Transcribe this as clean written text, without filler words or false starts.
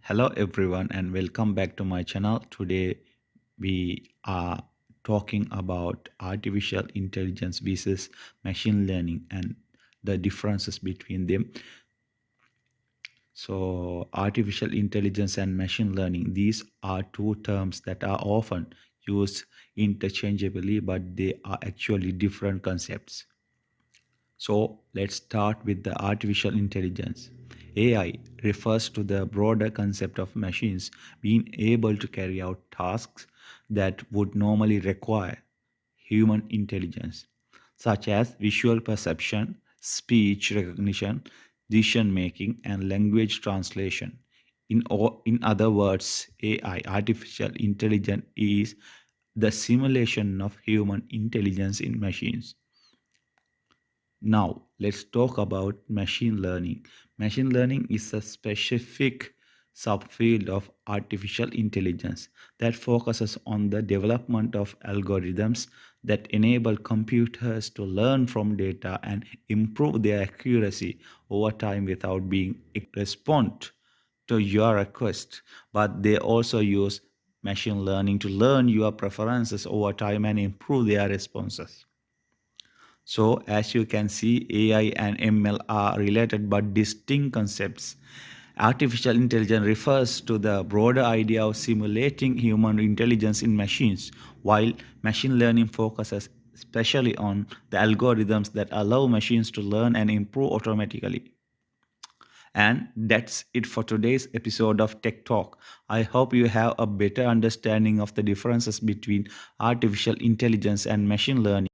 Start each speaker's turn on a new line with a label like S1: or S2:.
S1: Hello everyone and welcome back to my channel. Today we are talking about artificial intelligence versus machine learning and the differences between them. So artificial intelligence and machine learning, these are two terms that are often used interchangeably, but they are actually different concepts. So let's start with the artificial intelligence. AI refers to the broader concept of machines being able to carry out tasks that would normally require human intelligence, such as visual perception, speech recognition, decision making, and language translation. In other words, AI, artificial intelligence, is the simulation of human intelligence in machines. Now, let's talk about machine learning. Machine learning is a specific subfield of artificial intelligence that focuses on the development of algorithms that enable computers to learn from data and improve their accuracy over time without being respond to your request. But they also use machine learning to learn your preferences over time and improve their responses. So, as you can see, AI and ML are related but distinct concepts. Artificial intelligence refers to the broader idea of simulating human intelligence in machines, while machine learning focuses especially on the algorithms that allow machines to learn and improve automatically. And that's it for today's episode of Tech Talk. I hope you have a better understanding of the differences between artificial intelligence and machine learning.